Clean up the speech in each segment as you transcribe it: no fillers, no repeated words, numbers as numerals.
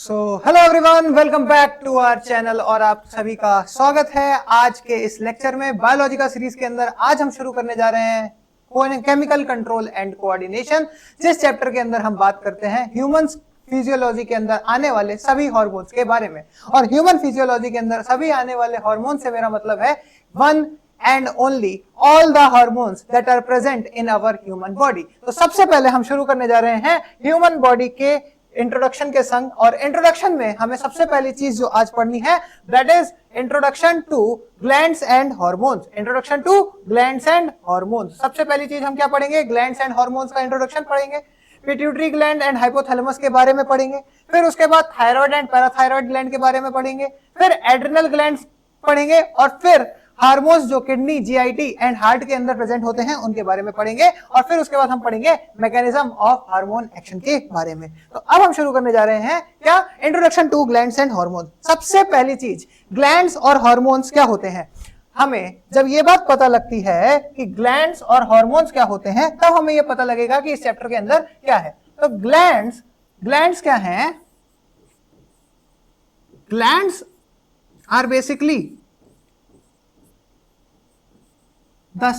Hello everyone, welcome back to our channel और आप सभी का स्वागत है आज के इस लेक्चर में। बायोलॉजी का सीरीज के अंदर आज हम शुरू करने जा रहे हैं केमिकल कंट्रोल एंड कोऑर्डिनेशन, जिस चैप्टर के अंदर हम बात करते हैं ह्यूमंस फिजियोलॉजी के अंदर आने वाले सभी हार्मोन्स के बारे में। और ह्यूमन फिजियोलॉजी के अंदर सभी आने वाले हार्मोन से मेरा मतलब है one and only all the hormones that are present in our human body. तो सबसे पहले हम शुरू करने जा रहे हैं ह्यूमन बॉडी के इंट्रोडक्शन के संग। और इंट्रोडक्शन में हमें सबसे पहली चीज जो आज पढ़नी है that is introduction to glands and hormones. Introduction to glands and hormones. सबसे पहली चीज हम क्या पढ़ेंगे? ग्लैंड्स एंड हार्मोन्स का इंट्रोडक्शन पढ़ेंगे। पिट्यूटरी ग्लैंड एंड हाइपोथैलेमस के बारे में पढ़ेंगे। फिर उसके बाद थायराइड एंड पैराथायराइड ग्लैंड के बारे में पढ़ेंगे। फिर एड्रिनल ग्लैंड्स पढ़ेंगे और फिर हार्मोन्स जो किडनी, जीआईटी एंड हार्ट के अंदर प्रेजेंट होते हैं उनके बारे में पढ़ेंगे। और फिर उसके बाद हम पढ़ेंगे मैकेनिज्म ऑफ हार्मोन एक्शन के बारे में। तो अब हम शुरू करने जा रहे हैं क्या? Introduction to glands and hormones. सबसे पहली चीज, ग्लैंड्स और हार्मोन्स क्या होते हैं? हमें जब ये बात पता लगती है कि ग्लैंड्स और हार्मोन्स क्या होते हैं, तब हमें ये पता लगेगा कि इस चैप्टर के अंदर क्या है। तो ग्लैंड्स क्या हैं? Glands are basically the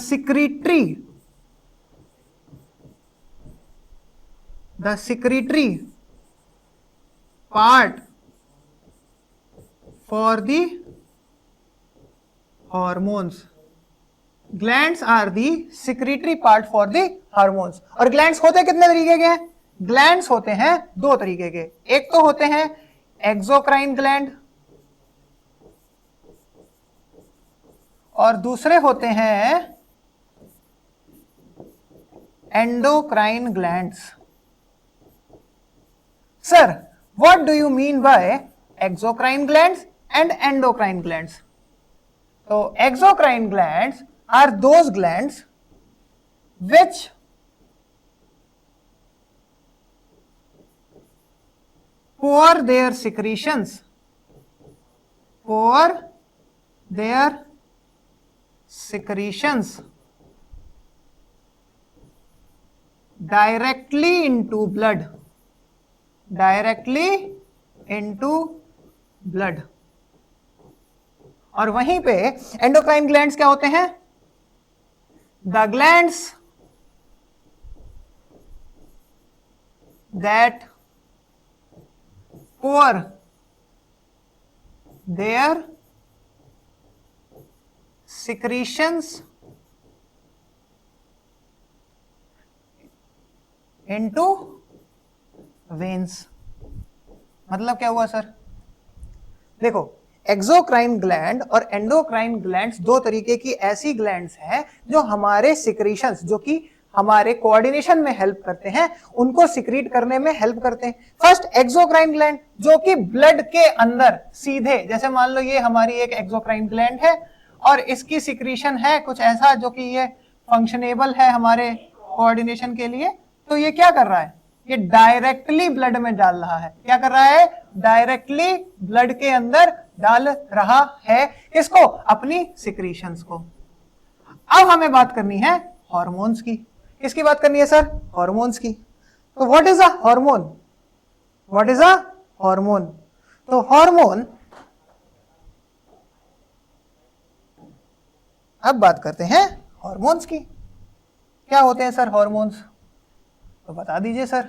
secretory part for the hormones. Glands are the secretory part for the hormones. और glands होते कितने तरीके के हैं? Glands होते हैं दो तरीके के। एक तो होते हैं एक्सोक्राइन ग्लैंड और दूसरे होते हैं endocrine glands. Sir, what do you mean by exocrine glands and endocrine glands? तो exocrine glands are those glands which pour their secretions directly into blood. और वहीं पे एंडोक्राइन ग्लैंड्स क्या होते हैं? The glands that pour their secretions into veins। मतलब क्या हुआ सर? देखो, एक्सोक्राइन ग्लैंड और एंडोक्राइन ग्लैंड्स दो तरीके की ऐसी ग्लैंड्स हैं जो हमारे सिक्रीशंस, जो कि हमारे कोऑर्डिनेशन में हेल्प करते हैं, उनको सिक्रीट करने में हेल्प करते हैं। फर्स्ट एक्सोक्राइन ग्लैंड जो कि ब्लड के अंदर सीधे, जैसे मान लो ये हमारी एक एक्सोक्राइन ग्लैंड है और इसकी सिक्रीशन है कुछ ऐसा जो कि ये फंक्शनेबल है हमारे कोऑर्डिनेशन के लिए। तो ये क्या कर रहा है? ये डायरेक्टली ब्लड में डाल रहा है। क्या कर रहा है? डायरेक्टली ब्लड के अंदर डाल रहा है इसको, अपनी सिक्रीशंस को। अब हमें बात करनी है हार्मोन्स की। किसकी बात करनी है सर? हार्मोन्स की। तो व्हाट इज अ हार्मोन? तो हार्मोन, अब बात करते हैं हार्मोन्स की। क्या होते हैं सर हार्मोन्स? तो बता दीजिए सर।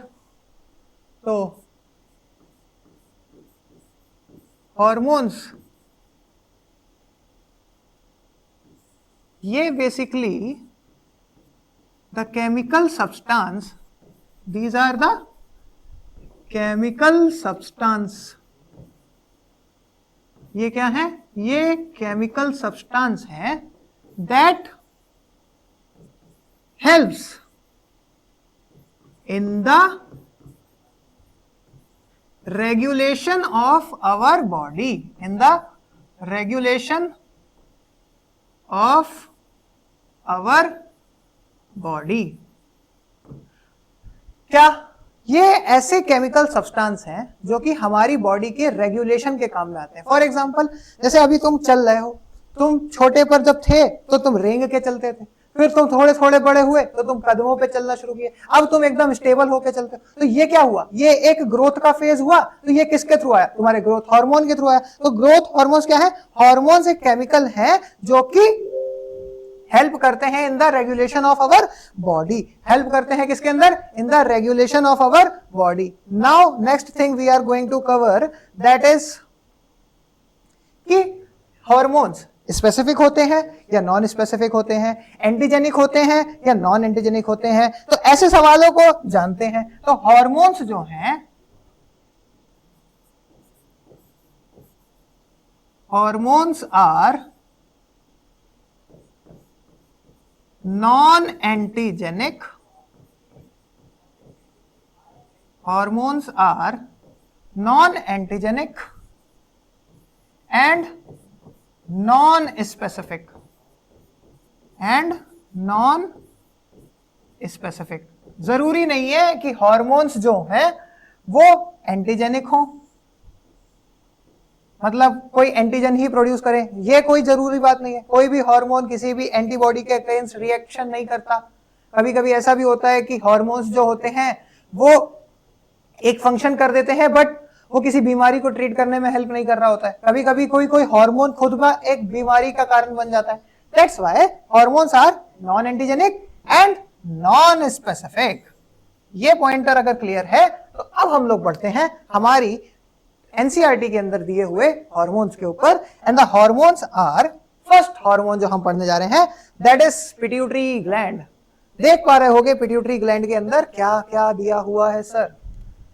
तो हार्मोन्स ये basically the chemical substance, these are the chemical substance। ये क्या है? ये chemical substance है that helps in the regulation of our body, body. क्या ये ऐसे केमिकल सब्सटेंस हैं जो कि हमारी बॉडी के रेगुलेशन के काम में आते हैं? फॉर एग्जांपल, जैसे अभी तुम चल रहे हो, तुम छोटे पर जब थे तो तुम रेंग के चलते थे, फिर तुम थोड़े थोड़े बड़े हुए तो तुम कदमों पे चलना शुरू किए, अब तुम एकदम स्टेबल होके चलते हो। तो ये क्या हुआ, ये एक ग्रोथ का फेज हुआ। तो ये किसके थ्रू आया, तुम्हारे ग्रोथ हार्मोन के थ्रू आया। तो ग्रोथ हार्मोन्स क्या है, हार्मोन्स एक केमिकल है जो कि हेल्प करते हैं in the regulation of our body. Help करते हैं किसके अंदर, in the regulation of our body. Now next thing we are going to cover, that is कि हार्मोन्स स्पेसिफिक होते हैं या नॉन स्पेसिफिक होते हैं, एंटीजेनिक होते हैं या नॉन एंटीजेनिक होते हैं। तो ऐसे सवालों को जानते हैं। तो हार्मोन्स जो हैं, hormones are non antigenic, hormones are non antigenic and non specific, and non specific. जरूरी नहीं है कि हार्मोन्स जो हैं वो एंटीजेनिक हो, मतलब कोई एंटीजन ही प्रोड्यूस करे, ये कोई जरूरी बात नहीं है। कोई भी हार्मोन किसी भी एंटीबॉडी के अगेंस्ट रिएक्शन नहीं करता। कभी कभी ऐसा भी होता है कि हार्मोन्स जो होते हैं वो एक फंक्शन कर देते हैं बट वो किसी बीमारी को ट्रीट करने में हेल्प नहीं कर रहा होता है। कभी कभी कोई कोई हार्मोन खुद का एक बीमारी का कारण बन जाता है। That's why hormones are non antigenic and non specific. ये पॉइंटर अगर क्लियर है तो अब हम लोग बढ़ते हैं हमारी एनसीईआरटी के अंदर दिए हुए हार्मोन्स के ऊपर। And the hormones are, first hormone जो हम पढ़ने जा रहे हैं दैट इज पिट्यूटरी ग्लैंड। देख पा रहे होगे पिट्यूटरी ग्लैंड के अंदर क्या क्या दिया हुआ है सर।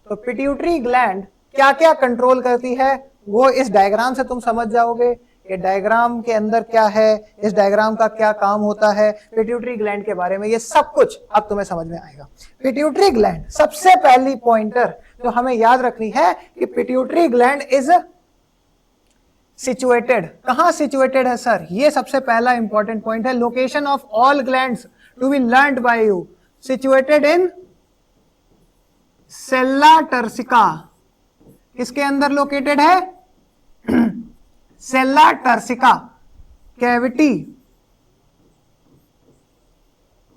तो पिट्यूटरी ग्लैंड क्या क्या कंट्रोल करती है वो इस डायग्राम से तुम समझ जाओगे। ये डायग्राम के अंदर क्या है, इस डायग्राम का क्या काम होता है, पिट्यूटरी ग्लैंड के बारे में ये सब कुछ अब तुम्हें समझ में आएगा। पिट्यूटरी ग्लैंड, सबसे पहली पॉइंटर जो हमें याद रखनी है कि पिट्यूटरी ग्लैंड इज सिचुएटेड। कहां सिचुएटेड है सर, ये सबसे पहला इंपॉर्टेंट पॉइंट है। Location of all glands to be learned by you, situated in sella turcica. किसके अंदर लोकेटेड है, sella turcica cavity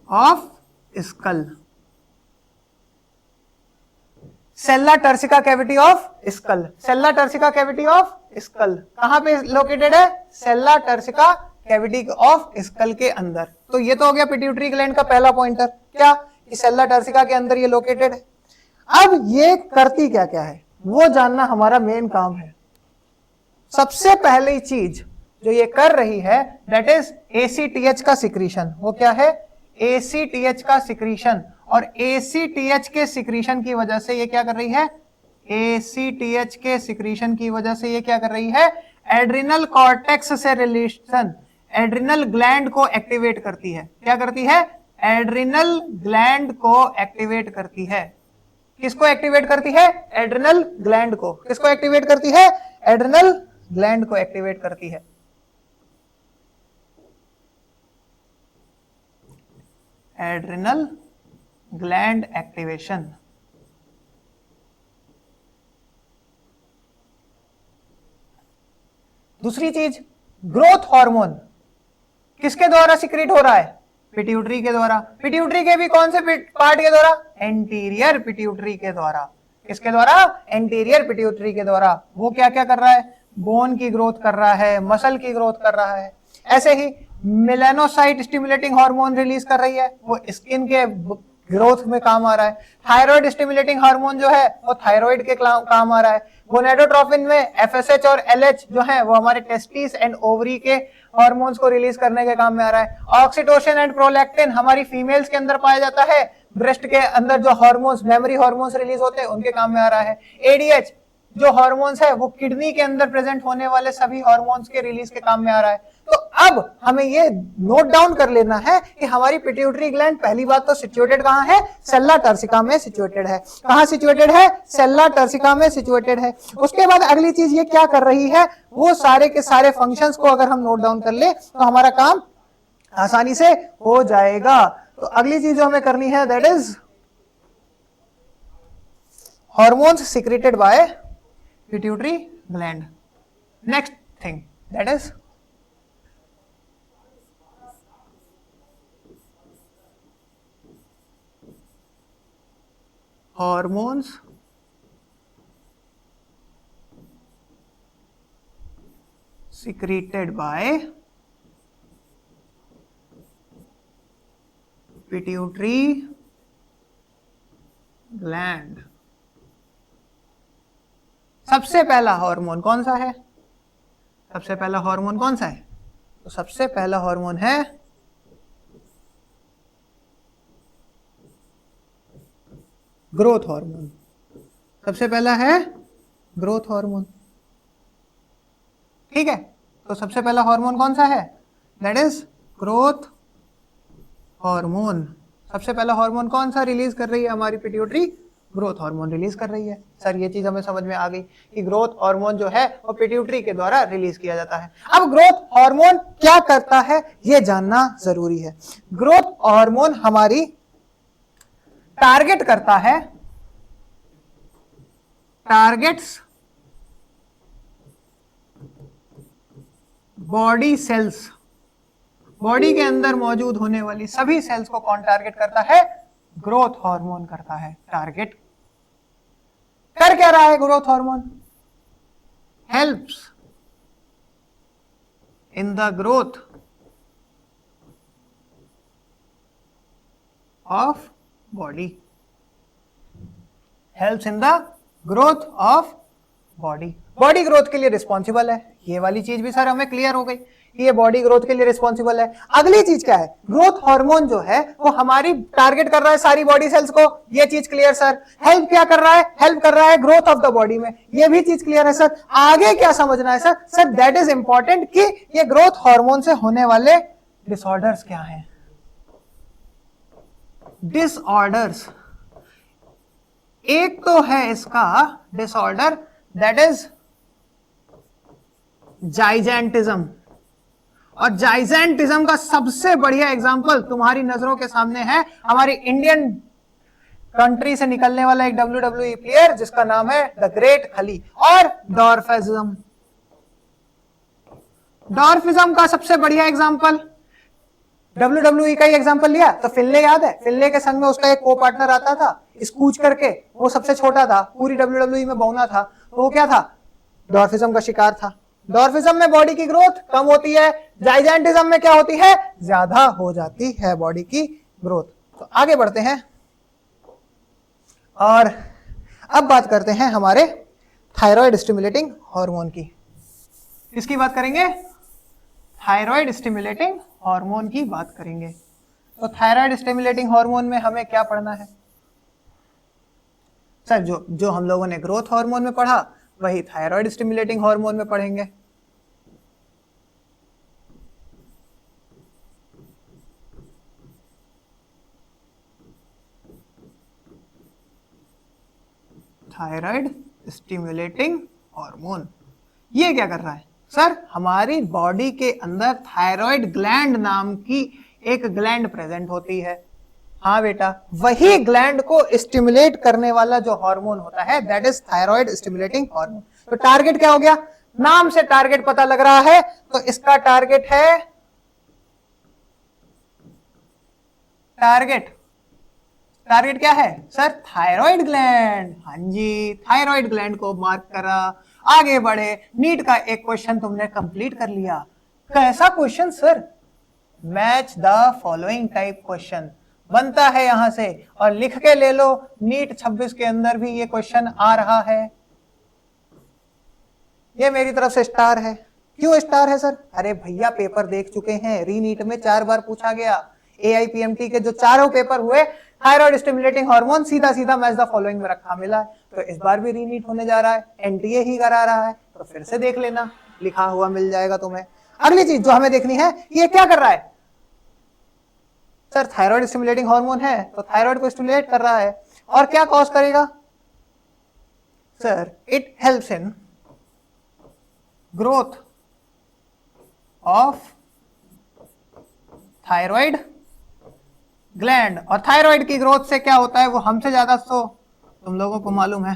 of skull. Sella turcica cavity of skull, sella turcica cavity of skull कहां पे located है, sella turcica cavity of skull के अंदर। तो ये तो हो गया पिट्यूटरी ग्लैंड का पहला पॉइंटर, क्या कि सेल्ला टर्सिका के अंदर ये लोकेटेड है। अब ये करती क्या क्या है वो जानना हमारा मेन काम है। सबसे पहली चीज जो ये कर रही है दैट इज एसीटीएच का सिक्रीशन। वो क्या है, एसीटीएच का सिक्रीशन। और एसीटीएच के सिक्रीशन की वजह से ये क्या कर रही है, एसीटीएच के सिक्रीशन की वजह से ये क्या कर रही है, एड्रिनल कॉर्टेक्स से रिलेशन, एड्रिनल ग्लैंड को एक्टिवेट करती है। क्या करती है, एड्रिनल ग्लैंड को एक्टिवेट करती है। किसको एक्टिवेट करती है, एड्रिनल ग्लैंड को। किसको एक्टिवेट करती है, एड्रिनल ग्लैंड को एक्टिवेट करती है। Adrenal gland activation. दूसरी चीज, ग्रोथ हार्मोन किसके द्वारा सिक्रीट हो रहा है, पिट्यूटरी के द्वारा। पिट्यूटरी के भी कौन से पार्ट के द्वारा, एंटीरियर पिट्यूटरी के द्वारा। किसके द्वारा, एंटीरियर पिट्यूटरी के द्वारा। वो क्या क्या कर रहा है, बोन की ग्रोथ कर रहा है, मसल की ग्रोथ कर रहा है। ऐसे ही मेलानोसाइट स्टिमुलेटिंग हार्मोन रिलीज कर रही है, वो स्किन के ग्रोथ में काम आ रहा है। थायराइड स्टिमुलेटिंग हार्मोन जो है वो थायराइड के काम आ रहा है। गोनेडोट्रोपिन में एफएसएच और एलएच जो है वो हमारे टेस्टिस एंड ओवरी के हार्मोन्स को रिलीज करने के काम में आ रहा है। ऑक्सीटोसिन एंड प्रोलैक्टिन हमारी फीमेल्स के अंदर पाया जाता है। ब्रेस्ट के अंदर जो हार्मोन्स, मेमोरी हार्मोन्स रिलीज होते हैं उनके काम में आ रहा है। एडीएच जो हार्मोन्स है वो किडनी के अंदर प्रेजेंट होने वाले सभी हार्मोन्स के रिलीज के काम में आ रहा है। तो अब हमें ये नोट डाउन कर लेना है कि हमारी पिट्यूटरी ग्लैंड पहली बात तो सिचुएटेड कहां है, सेल्ला टर्सिका में सिचुएटेड है। कहां सिचुएटेड है, सेल्ला टर्सिका में सिचुएटेड है। उसके बाद अगली चीज ये क्या कर रही है, वो सारे के सारे फंक्शंस को अगर हम नोट डाउन कर ले तो हमारा काम आसानी से हो जाएगा। तो अगली चीज जो हमें करनी है that is hormones secreted by pituitary gland. Next thing that is hormones secreted by pituitary gland। सबसे पहला हार्मोन कौन सा है? सबसे पहला हार्मोन कौन सा है? तो सबसे पहला हार्मोन है ग्रोथ हार्मोन। सबसे पहला है ग्रोथ हार्मोन, ठीक है। तो सबसे पहला हार्मोन कौन सा है? That is growth hormone. सबसे पहला हार्मोन कौन सा रिलीज कर रही है हमारी पिट्यूटरी? ग्रोथ हार्मोन रिलीज कर रही है। सर ये चीज हमें समझ में आ गई कि ग्रोथ हार्मोन जो है वो पिट्यूटरी के द्वारा रिलीज किया जाता है। अब ग्रोथ हार्मोन क्या करता है ये जानना जरूरी है। ग्रोथ हार्मोन हमारी टारगेट करता है, टारगेट्स बॉडी सेल्स। बॉडी के अंदर मौजूद होने वाली सभी सेल्स को कौन टारगेट करता है? ग्रोथ हार्मोन करता है टारगेट। कर क्या रहा है growth hormone? Helps in the growth of body. Helps in the growth of body. Body growth के लिए रिस्पॉन्सिबल है। ये वाली चीज भी सर हमें क्लियर हो गई कि ये बॉडी ग्रोथ के लिए रिस्पॉन्सिबल है। अगली चीज क्या है? ग्रोथ हार्मोन जो है वो हमारी टारगेट कर रहा है सारी बॉडी सेल्स को। ये चीज क्लियर सर। हेल्प क्या कर रहा है? हेल्प कर रहा है ग्रोथ ऑफ द बॉडी में। ये भी चीज क्लियर है सर। आगे क्या समझना है sir? Sir that is important कि ये ग्रोथ हार्मोन से होने वाले डिसऑर्डर्स क्या हैं। डिसऑर्डर्स, एक तो है इसका डिसऑर्डर दैट इज जाइजेंटिज्म। और जाइजेंटिज्म का सबसे बढ़िया एग्जांपल तुम्हारी नजरों के सामने है हमारी इंडियन कंट्री से निकलने वाला एक WWE प्लेयर जिसका नाम है द ग्रेट खली। और डॉर्फिज्म, डॉर्फिज्म का सबसे बढ़िया एग्जांपल WWE का ही एग्जांपल लिया तो फिल्ले याद है? फिल्ले के संग में उसका एक को पार्टनर आता था स्कूच करके, वो सबसे छोटा था, पूरी WWE में बौना था, तो वो क्या था? डॉर्फिज्म का शिकार था। डॉर्फिज्म में बॉडी की ग्रोथ कम होती है, जाइजेंटिज्म में क्या होती है? ज्यादा हो जाती है बॉडी की ग्रोथ। तो आगे बढ़ते हैं और अब बात करते हैं हमारे थायराइड स्टिमुलेटिंग हार्मोन की। किसकी बात करेंगे? थायराइड स्टिमुलेटिंग हार्मोन की बात करेंगे। तो थायराइड स्टिमुलेटिंग हार्मोन में हमें क्या पढ़ना है? सर जो हम लोगों ने ग्रोथ हार्मोन में पढ़ा वही थायराइड स्टिमुलेटिंग हार्मोन में पढ़ेंगे। थायराइड स्टिमुलेटिंग हार्मोन ये क्या कर रहा है? सर हमारी बॉडी के अंदर थायराइड ग्लैंड नाम की एक ग्लैंड प्रेजेंट होती है। हाँ बेटा, वही ग्लैंड को स्टिमुलेट करने वाला जो हार्मोन होता है that is thyroid stimulating hormone. तो टारगेट क्या हो गया? नाम से टारगेट पता लग रहा है, तो इसका टारगेट है टारगेट क्या है सर? Thyroid gland. हाँ जी, थायराइड ग्लैंड को मार्क करा, आगे बढ़े। नीट का एक क्वेश्चन तुमने कंप्लीट कर लिया। कैसा question sir? Match the following type question बनता है यहां से, और लिख के ले लो नीट 26 के अंदर भी ये क्वेश्चन आ रहा है। ये मेरी तरफ से स्टार है। क्यों स्टार है सर? अरे भैया पेपर देख चुके हैं, रीनीट में 4 बार पूछा गया। AIPMT के जो चारों पेपर हुए थायराइड स्टिमुलेटिंग हार्मोन सीधा सीधा मैच द फॉलोइंग में रखा मिला है। तो इस बार भी रीनीट होने जा रहा है, NTA ही करा रहा है, तो फिर से देख लेना, लिखा हुआ मिल जाएगा तुम्हें। अगली चीज जो हमें देखनी है, ये क्या कर रहा है? सर थायराइड स्टिमुलेटिंग हार्मोन है तो थायराइड को स्टिमुलेट कर रहा है, और क्या कॉज करेगा? Sir it helps in growth of thyroid gland. और थायराइड की ग्रोथ से क्या होता है वो हमसे ज्यादा तो तुम लोगों को मालूम है।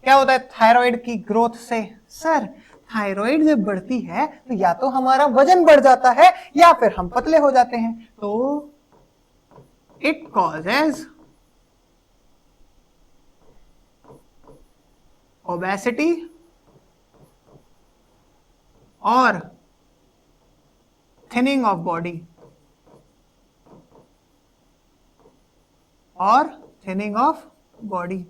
क्या होता है थायराइड की ग्रोथ से? सर थायराइड जब बढ़ती है तो या तो हमारा वजन बढ़ जाता है या फिर हम पतले हो जाते हैं। तो इट कॉजेज ओबेसिटी और थिनिंग ऑफ बॉडी और थिनिंग ऑफ बॉडी।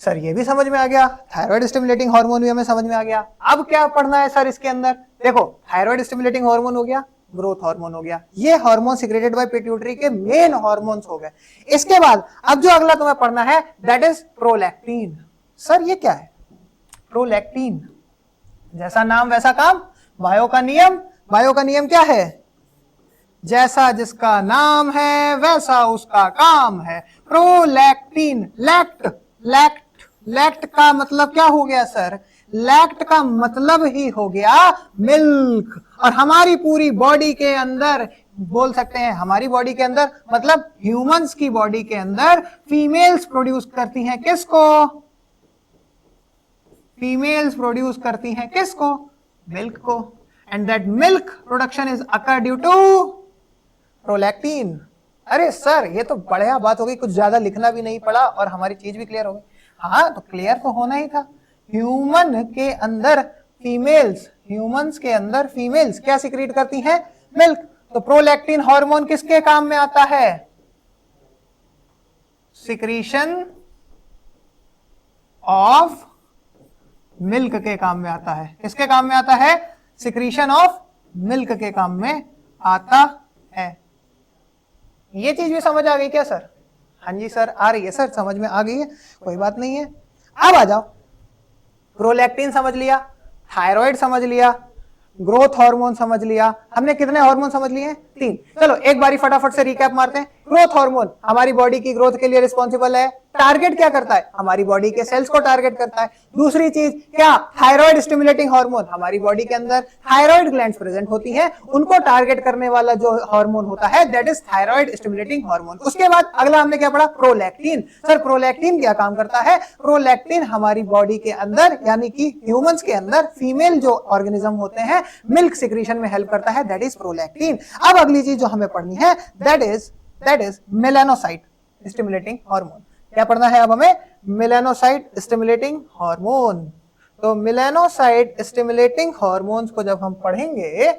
सर ये भी समझ में आ गया, थायराइड स्टिमुलेटिंग हार्मोन भी हमें समझ में आ गया। अब क्या पढ़ना है सर इसके अंदर? देखो थायराइड स्टिमुलेटिंग हार्मोन हो गया, ग्रोथ हार्मोन हो गया, ये हार्मोन सिक्रेटेड बाय पिट्यूटरी के मेन हार्मोन्स हो गए। इसके बाद अब जो अगला तुम्हें पढ़ना है दैट इज प्रोलैक्टिन। सर ये क्या है प्रोलैक्टिन? जैसा नाम वैसा काम, बायो का नियम। बायो का नियम क्या है? जैसा जिसका नाम है वैसा उसका काम है। प्रोलैक्टिन, लैक्ट का मतलब क्या हो गया सर? लैक्ट का मतलब ही हो गया मिल्क। और हमारी पूरी बॉडी के अंदर, बोल सकते हैं हमारी बॉडी के अंदर मतलब ह्यूमंस की बॉडी के अंदर फीमेल्स प्रोड्यूस करती हैं किसको? फीमेल्स प्रोड्यूस करती हैं किसको? मिल्क को। And that milk production is occur due to prolactin. अरे सर ये तो बढ़िया बात हो गई, कुछ ज्यादा लिखना भी नहीं पड़ा और हमारी चीज भी क्लियर हो गई। हाँ तो क्लियर तो होना ही था। ह्यूमन के अंदर फीमेल्स, ह्यूमंस के अंदर फीमेल्स क्या सिक्रीट करती हैं? मिल्क। तो प्रोलैक्टिन हार्मोन किसके काम में आता है? सिक्रीशन ऑफ मिल्क के काम में आता है। किसके काम में आता है? सिक्रीशन ऑफ मिल्क के काम में आता है। ये चीज भी समझ आ गई क्या सर? हाँ जी सर आ रही है सर, समझ में आ गई है, कोई बात नहीं है। अब आ जाओ, प्रोलैक्टिन समझ लिया, थायराइड समझ लिया, ग्रोथ हार्मोन समझ लिया। हमने कितने हार्मोन समझ लिए हैं? 3। चलो एक बारी फटाफट से रिकैप मारते हैं। ग्रोथ हार्मोन हमारी बॉडी की ग्रोथ के लिए रिस्पॉन्सिबल है। टारगेट क्या करता है? हमारी बॉडी के सेल्स को टारगेट करता है। दूसरी चीज क्या? थायराइड स्टिमुलेटिंग हार्मोन, हमारी बॉडी के अंदर थायराइड ग्लैंड्स प्रेजेंट होती हैं, उनको टारगेट करने वाला जो हार्मोन होता है that is thyroid stimulating hormone. उसके बाद अगला हमने क्या पढ़ा? प्रोलैक्टिन। सर प्रोलैक्टिन क्या काम करता है? प्रोलैक्टिन हमारी बॉडी के अंदर यानी कि ह्यूमंस के अंदर फीमेल जो ऑर्गेनिज्म होते हैं मिल्क सिक्रीशन में हेल्प करता है, दैट इज प्रोलैक्टिन। अब अगली चीज जो हमें पढ़नी है that is melanocyte stimulating hormone. क्या पढ़ना है अब हमें? Melanocyte stimulating hormone. तो मेलानोसाइट स्टिमुलेटिंग हार्मोन्स को जब हम पढ़ेंगे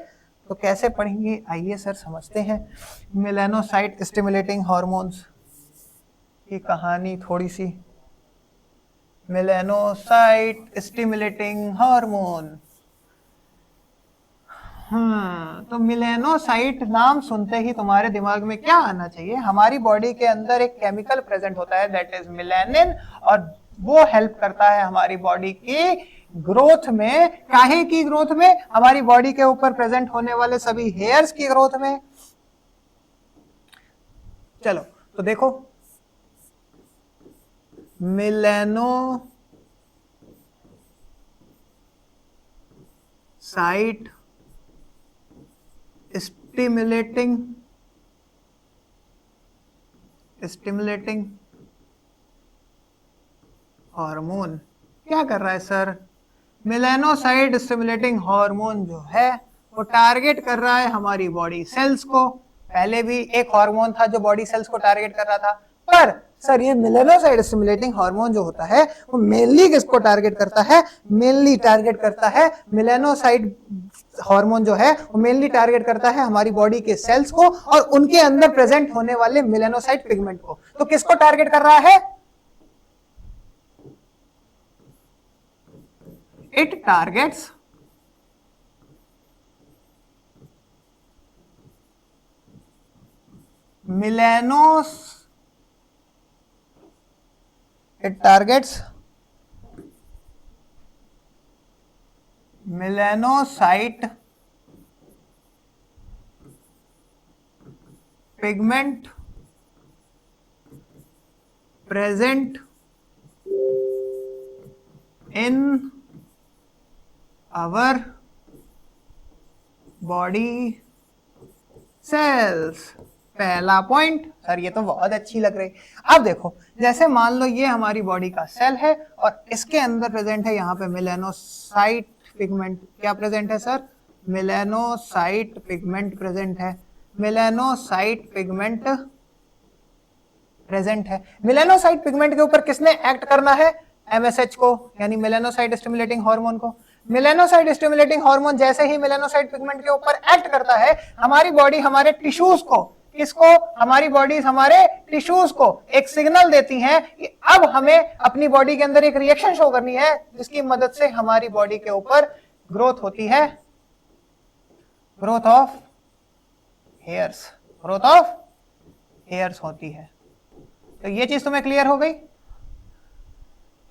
तो कैसे पढ़ेंगे आइए सर समझते हैं। मेलानोसाइट स्टिमुलेटिंग हार्मोन्स की कहानी थोड़ी सी। मेलानोसाइट स्टिमुलेटिंग हार्मोन, तो मेलानोसाइट नाम सुनते ही तुम्हारे दिमाग में क्या आना चाहिए? हमारी बॉडी के अंदर एक केमिकल प्रेजेंट होता है दैट इज मेलानिन, और वो हेल्प करता है हमारी बॉडी की ग्रोथ में। काहे की ग्रोथ में? हमारी बॉडी के ऊपर प्रेजेंट होने वाले सभी हेयर्स की ग्रोथ में। चलो तो देखो, मेलानोसाइट स्टिमुलेटिंग हार्मोन क्या कर रहा है सर? मेलानोसाइट स्टिमुलेटिंग हार्मोन जो है वो टारगेट कर रहा है हमारी बॉडी सेल्स को। पहले भी एक हार्मोन था जो बॉडी सेल्स को टारगेट कर रहा था, पर सर ये मेलानोसाइट स्टिमुलेटिंग हार्मोन जो होता है वो मेनली किसको टारगेट करता है? मेनली टारगेट करता है मेलानोसाइट हार्मोन जो है वो मेनली टारगेट करता है हमारी बॉडी के सेल्स को और उनके अंदर प्रेजेंट होने वाले मेलानोसाइट पिगमेंट को। तो किसको टारगेट कर रहा है? It targets melanocyte pigment present in our body cells। पहला पॉइंट सर ये तो बहुत अच्छी लग रही। अब देखो जैसे मान लो ये हमारी बॉडी का सेल है और इसके अंदर प्रेजेंट है यहाँ पे मेलानोसाइट पिगमेंट। क्या प्रेजेंट है सर? मेलानोसाइट पिगमेंट प्रेजेंट है। मेलानोसाइट पिगमेंट प्रेजेंट है। मेलानोसाइट पिगमेंट के ऊपर किसने एक्ट करना है? MSH को, यानी मेलानोसाइट स्टिमुलेटिंग हार्मोन को। मेलानोसाइट स्टिमुलेटिंग हार्मोन जैसे ही मेलानोसाइट पिगमेंट के ऊपर एक्ट करता है, हमारी बॉडी हमारे टिश्यूज को, किसको, हमारी बॉडीज हमारे टिश्यूज को एक सिग्नल देती हैं कि अब हमें अपनी बॉडी के अंदर एक रिएक्शन शो करनी है, जिसकी मदद से हमारी बॉडी के ऊपर ग्रोथ होती है, growth of hairs, growth of hairs होती है। तो ये चीज तुम्हें क्लियर हो गई।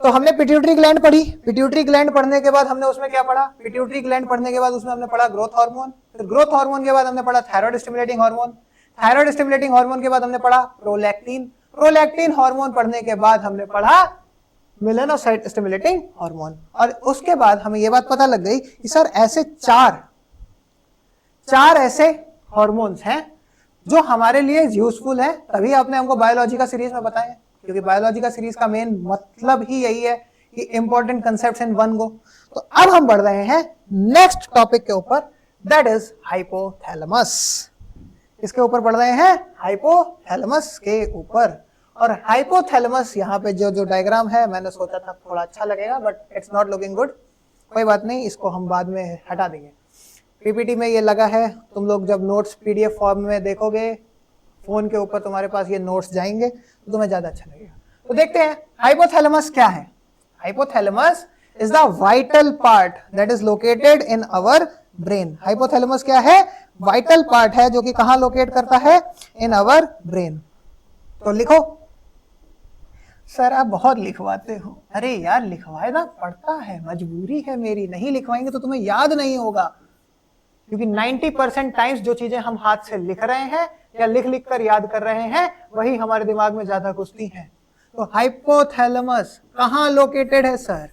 तो हमने पिट्यूटरी ग्लैंड पढ़ी, पिट्यूटरी ग्लैंड पढ़ने के बाद हमने उसमें क्या पढ़ा, पिट्यूटरी ग्लैंड पढ़ने के बाद उसमें हमने पढ़ा ग्रोथ हार्मोन, फिर ग्रोथ हार्मोन के बाद हमने पढ़ा thyroid stimulating hormone, thyroid stimulating hormone के बाद हमने पढ़ा प्रोलैक्टिन, प्रोलैक्टिन हार्मोन पढ़ने के बाद हमने पढ़ा मेलानोसाइट स्टिमुलेटिंग हार्मोन। और उसके बाद हमें यह बात पता लग गई कि सर ऐसे चार ऐसे हार्मोन्स हैं जो हमारे लिए यूजफुल है, तभी आपने हमको बायोलॉजी का सीरीज में बताया, क्योंकि बायोलॉजी का सीरीज का मेन मतलब ही यही है कि important concepts in one go. तो अब हम बढ़ रहे हैं नेक्स्ट टॉपिक के ऊपर, दैट इज हाइपोथैलेमस। इसके ऊपर बढ़ रहे हैं हाइपोथैलेमस के ऊपर। और हाइपोथैलेमस यहाँ पे जो डायग्राम है, मैंने सोचा था थोड़ा अच्छा लगेगा, but it's not looking good. कोई बात नहीं, इसको हम बाद में हटा देंगे। पीपीटी में ये लगा है, तुम लोग जब नोट्स पीडीएफ फॉर्म में देखोगे, फोन के ऊपर तुम्हारे पास ये नोट्स जाएंगे तो तुम्हें ज्यादा अच्छा लगेगा। तो देखते हैं हाइपोथैलेमस क्या है। Hypothalamus is the vital part that is located in our brain. Hypothalamus क्या है, वाइटल पार्ट है जो कि कहां लोकेट करता है, इन आवर ब्रेन। तो लिखो। सर आप बहुत लिखवाते हो। अरे यार लिखवाना पड़ता है, मजबूरी है मेरी, नहीं लिखवाएंगे तो तुम्हें याद नहीं होगा, क्योंकि 90% टाइम्स जो चीजें हम हाथ से लिख रहे हैं या लिख लिख कर याद कर रहे हैं, वही हमारे दिमाग में ज्यादा घुसती हैं। तो हाइपोथैलेमस कहां लोकेटेड है sir,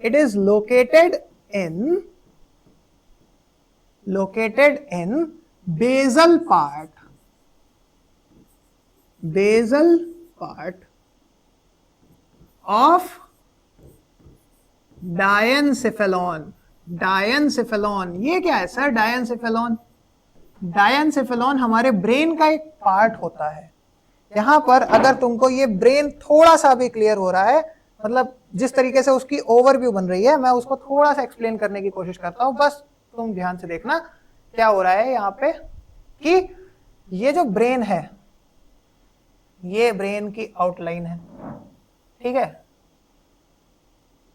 it is located in basal part of diencephalon. Diencephalon ये क्या है सर, डायनसेफेलॉन हमारे ब्रेन का एक पार्ट होता है। यहां पर अगर तुमको ये ब्रेन थोड़ा सा भी क्लियर हो रहा है, मतलब जिस तरीके से उसकी ओवरव्यू बन रही है, मैं उसको थोड़ा सा एक्सप्लेन करने की कोशिश करता हूं, बस तुम ध्यान से देखना क्या हो रहा है यहाँ पे। कि ये जो ब्रेन है, ये ब्रेन की आउटलाइन है, ठीक है।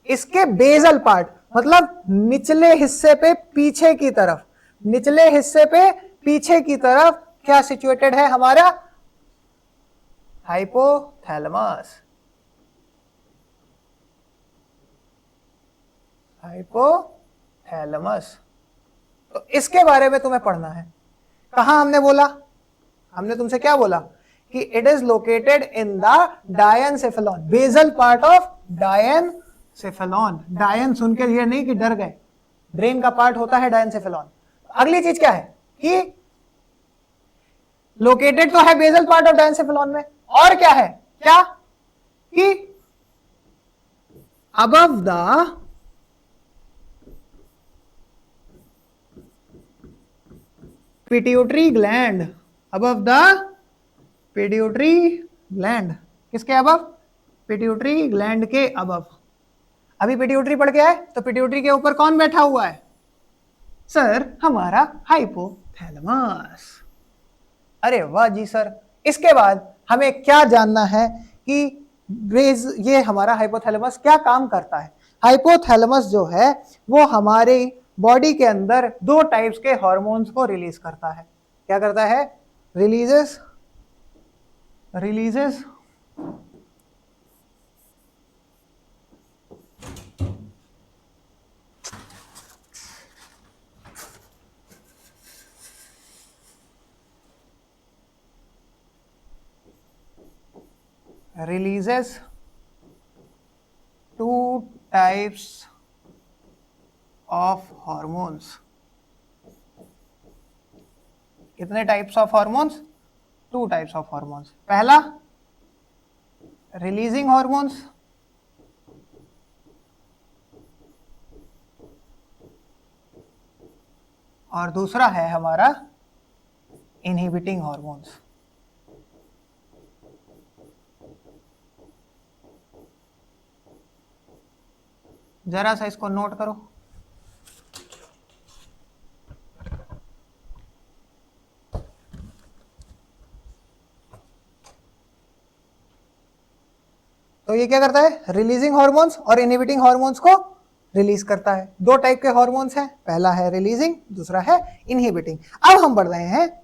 इसके बेसल पार्ट मतलब निचले हिस्से पे पीछे की तरफ, निचले हिस्से पे पीछे की तरफ क्या सिचुएटेड है हमारा, हाइपोथैलेमस। हाइपोथैलेमस, तो इसके बारे में तुम्हें पढ़ना है। कहां हमने बोला, हमने तुमसे क्या बोला कि it is located in the diencephalon, basal part of diencephalon. डायन सुन के ये नहीं कि डर गए, ब्रेन का पार्ट होता है डायनसेफेलॉन। अगली चीज क्या है कि लोकेटेड तो है बेसल पार्ट ऑफ डायनसेफेलॉन में, और क्या है, क्या कि above the pituitary gland, above the pituitary gland, किसके अबव, पिट्यूटरी ग्लैंड के अबव। अभी पिट्यूटरी पढ़ के आए, तो पिट्यूटरी के ऊपर कौन बैठा हुआ है सर, हमारा हाइपोथैलेमस। अरे वाह जी सर। इसके बाद हमें क्या जानना है कि ये हमारा हाइपोथैलेमस क्या काम करता है। हाइपोथैलेमस जो है वो हमारे बॉडी के अंदर दो टाइप्स के हार्मोन्स को रिलीज करता है। क्या करता है, releases two types of hormones। कितने types of hormones, two types of hormones. पहला रिलीजिंग हॉर्मोन्स, और दूसरा है हमारा इनहिबिटिंग हॉर्मोन्स। जरा सा इसको नोट करो। तो ये क्या करता है, रिलीजिंग हार्मोन्स और इनहिबिटिंग हार्मोन्स को रिलीज करता है। दो टाइप के हार्मोन्स हैं, पहला है रिलीजिंग, दूसरा है इनहिबिटिंग। अब हम बढ़ रहे हैं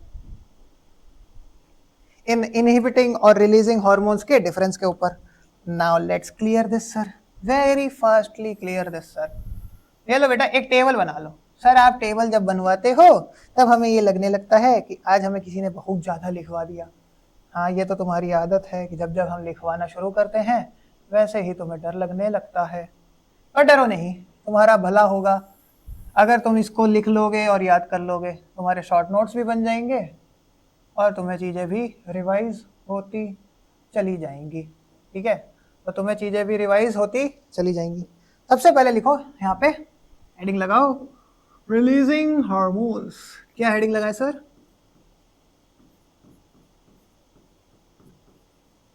इन इनहिबिटिंग और रिलीजिंग हार्मोन्स के डिफरेंस के ऊपर। Now let's clear this sir, very fastly clear this sir. ये लो बेटा, एक टेबल बना लो। सर आप टेबल जब बनवाते हो तब हमें ये लगने लगता है कि आज हमें किसी ने बहुत ज्यादा लिखवा दिया। हाँ, ये तो तुम्हारी आदत है कि जब जब हम लिखवाना शुरू करते हैं वैसे ही तुम्हें डर लगने लगता है। पर डरो नहीं, तुम्हारा भला होगा। अगर तुम इसको लिख लोगे और याद कर लोगे, तुम्हारे शॉर्ट नोट्स भी बन जाएंगे और तुम्हें चीज़ें भी रिवाइज होती चली जाएंगी। ठीक है, तो तुम्हें चीज़ें भी रिवाइज होती चली जाएंगी। सबसे पहले लिखो यहाँ पे, हेडिंग लगाओ रिलीजिंग हार्मोन्स। क्या हेडिंग लगाए सर?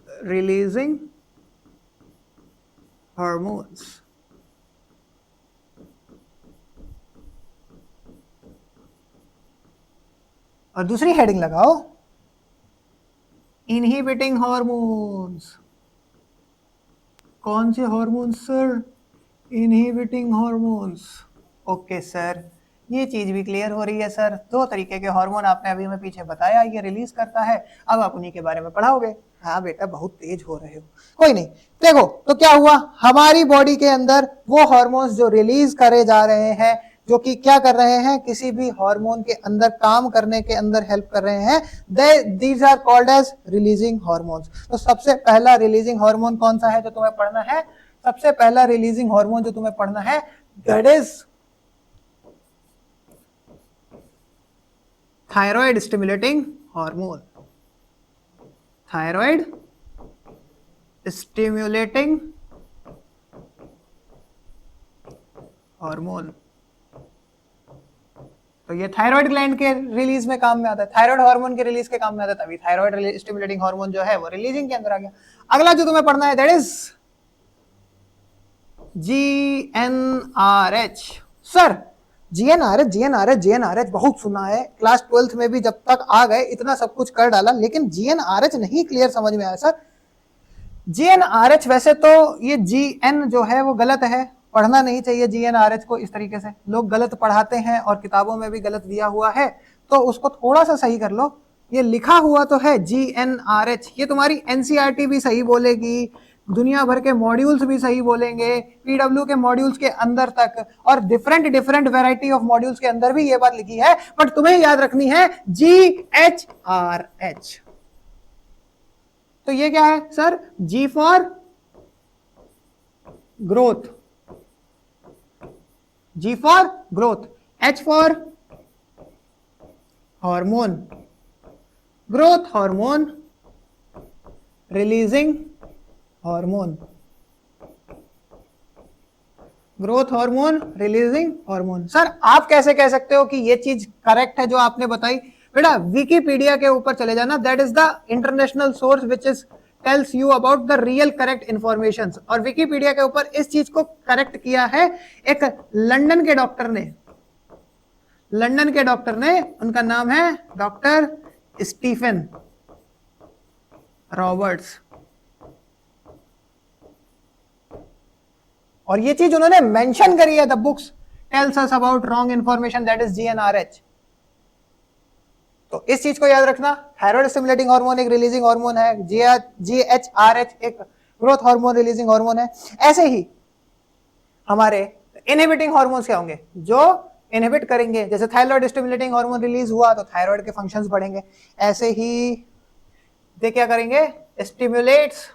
Releasing hormones. और दूसरी हेडिंग लगाओ इनहिबिटिंग हार्मोन्स। कौन से hormones sir? Inhibiting hormones. Okay sir, ये चीज भी क्लियर हो रही है सर। दो तरीके के हार्मोन आपने अभी मैं पीछे बताया, ये रिलीज करता है। अब आप उन्हीं के बारे में पढ़ाओगे। हाँ बेटा, बहुत तेज हो रहे हो, कोई नहीं। देखो तो क्या हुआ, हमारी बॉडी के अंदर वो हार्मोन्स जो रिलीज करे जा रहे हैं, जो कि क्या कर रहे हैं, किसी भी हार्मोन के अंदर काम करने के अंदर हेल्प कर रहे हैं, these are called as releasing hormones. तो सबसे पहला रिलीजिंग हार्मोन कौन सा है जो तुम्हें पढ़ना है? सबसे पहला रिलीजिंग हार्मोन जो तुम्हें पढ़ना है, that is thyroid stimulating hormone. Thyroid stimulating hormone. तो ये थायराइड ग्लैंड के रिलीज में काम में आता है, थायराइड हार्मोन के रिलीज के काम में आता है, तभी थायराइड स्टिमुलेटिंग हार्मोन जो है वो रिलीजिंग के अंदर आ गया। अगला जो तुम्हें पढ़ना है that is GnRH। Sir GnRH बहुत सुना है, क्लास 12th में भी जब तक आ गए इतना सब कुछ कर डाला, लेकिन GnRH नहीं क्लियर समझ में आया सर। GnRH वैसे तो ये GN जो है वो गलत है, पढ़ना नहीं चाहिए GnRH को इस तरीके से, लोग गलत पढ़ाते हैं और किताबों में भी गलत दिया हुआ है, तो उसको थोड़ा सा सही कर लो। ये लिखा हुआ तो है GnRH, ये तुम्हारी NCERT भी सही बोलेगी, दुनिया भर के मॉड्यूल्स भी सही बोलेंगे, PW के मॉड्यूल्स के अंदर तक और डिफरेंट वैरायटी ऑफ मॉड्यूल्स के अंदर भी ये बात लिखी है, बट तुम्हें याद रखनी है GHRH। तो ये क्या है sir? G for growth, G for growth, H for hormone, growth hormone, releasing hormone, growth hormone, releasing hormone. Sir आप कैसे कह सकते हो कि ये चीज करेक्ट है जो आपने बताई? बेटा विकिपीडिया के ऊपर चले जाना, that is the international source which is tells you about the real correct information. और विकिपीडिया के ऊपर इस चीज को करेक्ट किया है एक लंदन के डॉक्टर ने, लंदन के डॉक्टर ने, उनका नाम है डॉक्टर स्टीफन रॉबर्ट्स। और ये चीज उन्होंने मेंशन करी है, the books tells us about wrong information, that is GnRH। तो इस चीज को याद रखना, थायराइड स्टिमुलेटिंग हार्मोन एक रिलीजिंग हार्मोन है, GHRH एक ग्रोथ हार्मोन रिलीजिंग हार्मोन है। ऐसे ही हमारे इनहिबिटिंग हार्मोन्स क्या होंगे? जो इनहिबिट करेंगे, जैसे थायराइड स्टिमुलेटिंग हार्मोन रिलीज हुआ तो थायराइड के फंक्शंस बढ़ेंगे, ऐसे ही ये क्या करेंगे? Stimulates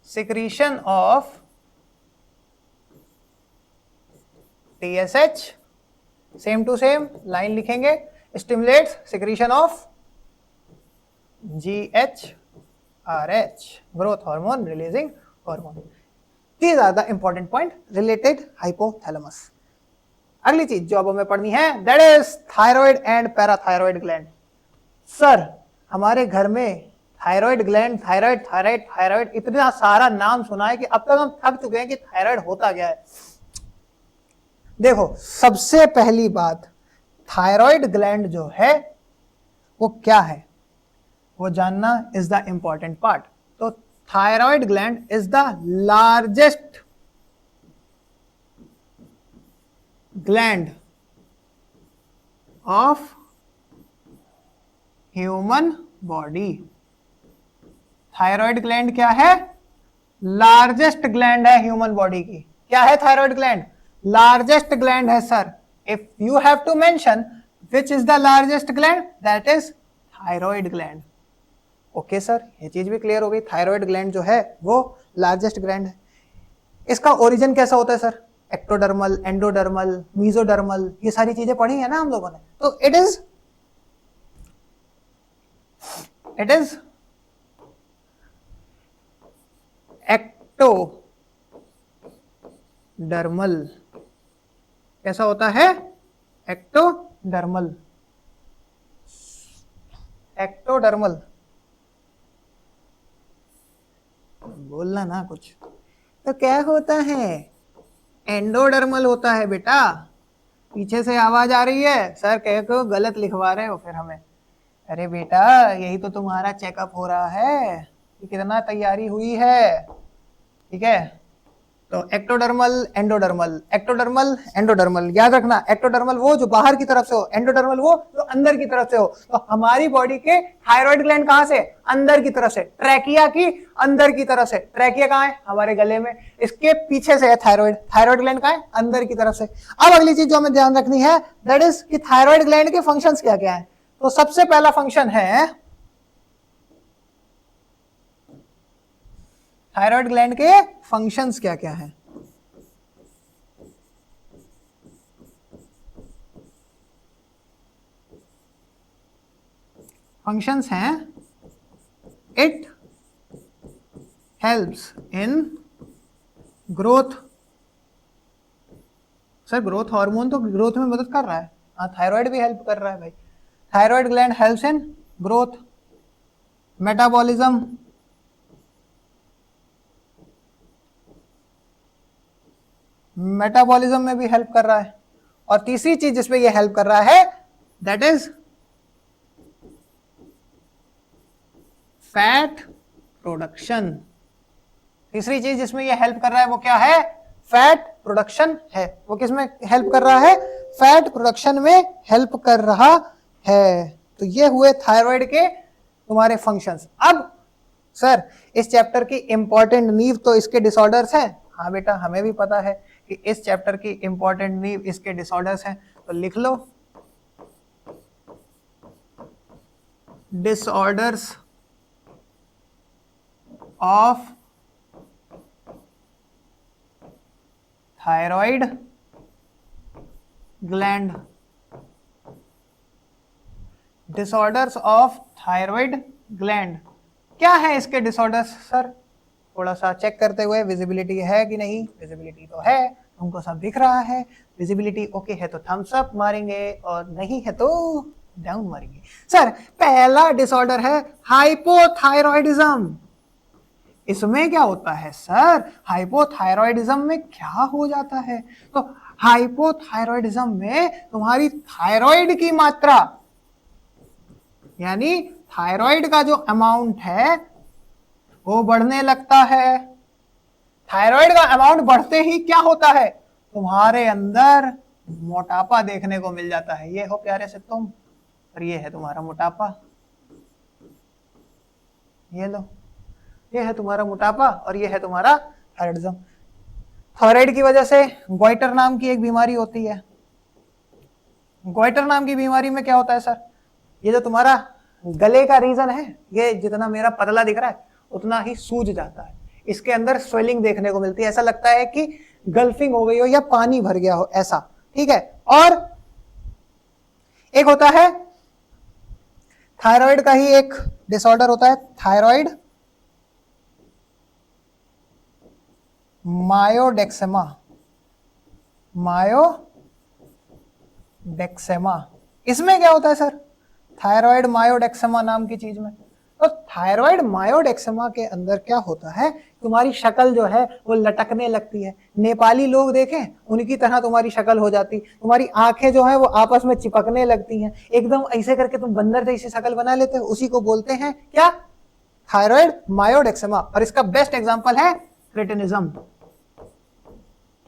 secretion of TSH, same to same line लिखेंगे, stimulates secretion of GHRH, growth hormone releasing hormone. These are the important point related hypothalamus. अगली चीज जो अब हमें पढ़नी है that is thyroid and parathyroid gland. Sir हमारे घर में thyroid gland, thyroid thyroid thyroid, इतना सारा नाम सुना है कि अब तक हम थक चुके हैं कि थायराइड होता क्या है। देखो सबसे पहली बात, थायराइड ग्लैंड जो है वो क्या है वो जानना इज द इंपॉर्टेंट पार्ट। तो thyroid gland is the largest gland of human body. Thyroid gland क्या है? लार्जेस्ट ग्लैंड है ह्यूमन बॉडी की। क्या है थायराइड ग्लैंड? लार्जेस्ट ग्लैंड है sir. If you have to mention which is the largest gland, that is thyroid gland. Okay sir, ये चीज भी क्लियर हो गई, थायराइड ग्लैंड जो है वो लार्जेस्ट ग्लैंड है। इसका ओरिजिन कैसा होता है सर? एक्टोडर्मल, एंडोडर्मल, मीजोडर्मल, ये सारी चीजें पढ़ी है ना हम लोगों ने। तो इट इज एक्टोडर्मल। कैसा होता है? एक्टोडर्मल। एक्टोडर्मल बोलना ना कुछ। तो क्या होता है? एंडोडर्मल होता है बेटा। पीछे से आवाज आ रही है, सर कह को गलत लिखवा रहे हो फिर हमें। अरे बेटा यही तो तुम्हारा चेकअप हो रहा है कि कितना तैयारी हुई है, ठीक है। तो एक्टोडर्मल, एंडोडर्मल, एक्टोडर्मल, एंडोडर्मल, याद रखना। एक्टोडर्मल वो जो बाहर की तरफ से हो, एंडोडर्मल वो जो अंदर की तरफ से हो। तो हमारी बॉडी के थायराइड ग्लैंड कहां से? अंदर की तरफ से, ट्रैकिया की अंदर की तरफ से। ट्रैकिया कहां है? हमारे गले में, इसके पीछे से है थायराइड। थायराइड ग्लैंड कहां है? अंदर की तरफ से। अब अगली चीज जो हमें ध्यान रखनी है, दैट इज कि थायराइड ग्लैंड के फंक्शंस क्या क्या है। तो सबसे पहला फंक्शन है, थायराइड ग्लैंड के फंक्शंस क्या क्या है। फंक्शंस हैं, it helps in growth. Sir growth hormone तो ग्रोथ में मदद कर रहा है। हाँ, थायराइड भी हेल्प कर रहा है भाई। Thyroid gland helps in growth, metabolism, metabolism में भी हेल्प कर रहा है। और तीसरी चीज जिसमें ये हेल्प कर रहा है, दैट इज फैट प्रोडक्शन। तीसरी चीज जिसमें ये हेल्प कर रहा है वो क्या है? फैट प्रोडक्शन है। वो किसमें हेल्प कर रहा है? फैट प्रोडक्शन में हेल्प कर रहा है। तो ये हुए थायराइड के तुम्हारे फंक्शंस। अब सर इस चैप्टर की इंपॉर्टेंट नींव तो इसके डिसऑर्डर्स हैं। हाँ बेटा, हमें भी पता है कि इस चैप्टर की इंपॉर्टेंट नींव इसके डिसऑर्डर्स हैं। तो लिख लो, disorders of thyroid gland. Disorders of thyroid gland क्या है इसके डिसऑर्डर्स सर? थोड़ा सा चेक करते हुए, विजिबिलिटी है कि नहीं? विजिबिलिटी तो है, हमको सब दिख रहा है। विजिबिलिटी ओके है तो थम्स अप मारेंगे, और नहीं है तो डाउन मारेंगे। सर पहला डिसऑर्डर है हाइपोथायरॉयडिज्म। इसमें क्या होता है सर? हाइपोथायरॉयडिज्म में क्या हो जाता है? तो हाइपोथायरॉयडिज्म में तुम्हारी थायराइड की मात्रा, यानी थायराइड का जो अमाउंट है वो बढ़ने लगता है। थायराइड का अमाउंट बढ़ते ही क्या होता है? तुम्हारे अंदर मोटापा देखने को मिल जाता है। ये हो प्यारे से तुम, और ये है तुम्हारा मोटापा। ये लो, ये है तुम्हारा मोटापा और ये है तुम्हारा थायराइडिज्म। थायराइड की वजह से गोइटर नाम की एक बीमारी होती है। गोइटर नाम की बीमारी में क्या होता है सर? ये जो तुम्हारा गले का रीजन है, ये जितना मेरा पतला दिख रहा है उतना ही सूज जाता है। इसके अंदर स्वेलिंग देखने को मिलती है, ऐसा लगता है कि गल्फिंग हो गई हो या पानी भर गया हो, ऐसा, ठीक है। और एक होता है थायराइड का ही एक डिसऑर्डर होता है, थायराइड मायोडेक्सेमा। मायोडेक्सेमा, इसमें क्या होता है सर? थायराइड मायोडेक्सेमा नाम की चीज में तो थायराइड मायोडेक्समा के अंदर क्या होता है, तुम्हारी शक्ल जो है वो लटकने लगती है। नेपाली लोग देखें उनकी तरह तुम्हारी शक्ल हो जाती, तुम्हारी आंखें जो है वो आपस में चिपकने लगती हैं, एकदम ऐसे करके तुम बंदर जैसी शक्ल बना लेते हो। उसी को बोलते हैं क्या, थायराइड मायोडेक्समा। और इसका बेस्ट एग्जांपल है क्रेटिनिज्म।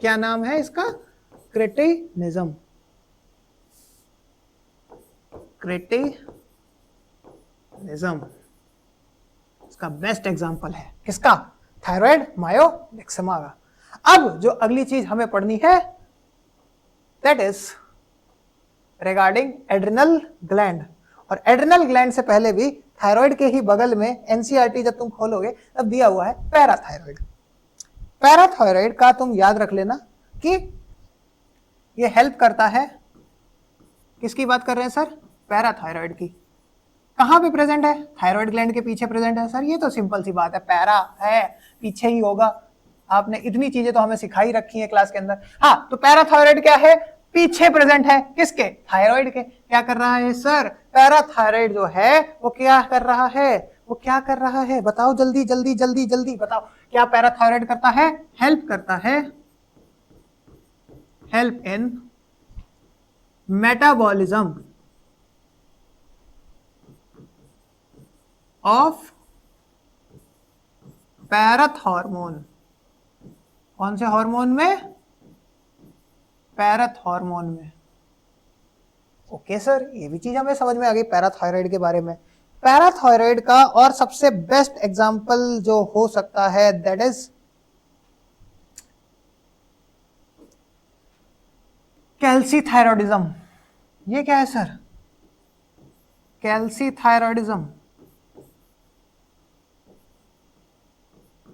क्या नाम है इसका, क्रेटिनिज्म। क्रेटिनिज्म इसका बेस्ट एग्जांपल है, किसका, थायराइड मायोडेक्समा का। अब जो अगली चीज हमें पढ़नी है that is regarding adrenal gland. और एड्रिनल ग्लैंड से पहले भी थायराइड के ही बगल में एनसीईआरटी जब तुम खोलोगे तब दिया हुआ है पैराथायराइड। पैराथायराइड का तुम याद रख लेना कि ये हेल्प करता है, किसकी बात कर रहे हैं सर, पैराथायराइड की। कहां पे प्रेजेंट है, थायराइड ग्लैंड के पीछे प्रेजेंट है सर। ये तो सिंपल सी बात है, पैरा है पीछे ही होगा। आपने इतनी चीजें तो हमें सिखाई रखी है क्लास के अंदर। हाँ, तो पैराथायराइड क्या है, पीछे प्रेजेंट है, किसके, थायराइड के। क्या कर रहा है सर, पैराथायराइड जो है वो क्या कर रहा है, वो क्या कर रहा है, बताओ जल्दी जल्दी जल्दी जल्दी बताओ। क्या पैराथायराइड करता है, हेल्प करता है, help in metabolism of पैराथ hormone. कौन से हार्मोन में, पैराथ हार्मोन में। ओके सर, ये भी चीज हमें समझ में आ गई पैराथायराइड के बारे में। पैराथायराइड का और सबसे बेस्ट एग्जांपल जो हो सकता है दैट इज कैल्सीथायरॉयडिज्म। ये क्या है सर, कैल्सीथायरॉयडिज्म।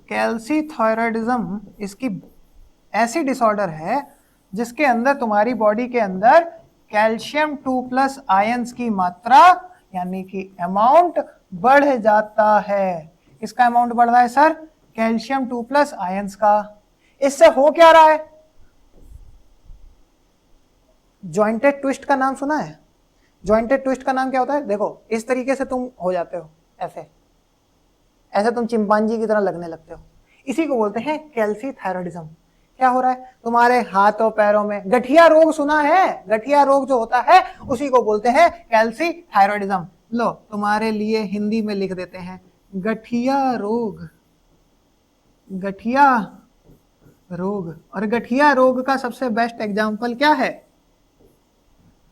कैल्सीथायरॉयडिज्म इसकी ऐसी डिसऑर्डर है जिसके अंदर तुम्हारी बॉडी के अंदर कैल्शियम 2+ आयंस की मात्रा यानी कि अमाउंट बढ़ जाता है। किसका अमाउंट बढ़ रहा है सर, कैल्शियम 2+ आयंस का। इससे हो क्या रहा है, जॉइंटेड ट्विस्ट का नाम सुना है, जॉइंटेड ट्विस्ट का नाम क्या होता है, देखो इस तरीके से तुम हो जाते हो, ऐसे ऐसे तुम चिंपांजी की तरह लगने लगते हो। इसी को बोलते हैं कैल्सीथायरॉयडिज्म। क्या हो रहा है तुम्हारे हाथों पैरों में, गठिया रोग सुना है, गठिया रोग जो होता है उसी को बोलते हैं कैल्सीथायरॉयडिज्म। लो तुम्हारे लिए हिंदी में लिख देते हैं, गठिया रोग, गठिया रोग। और गठिया रोग का सबसे बेस्ट एग्जांपल क्या है,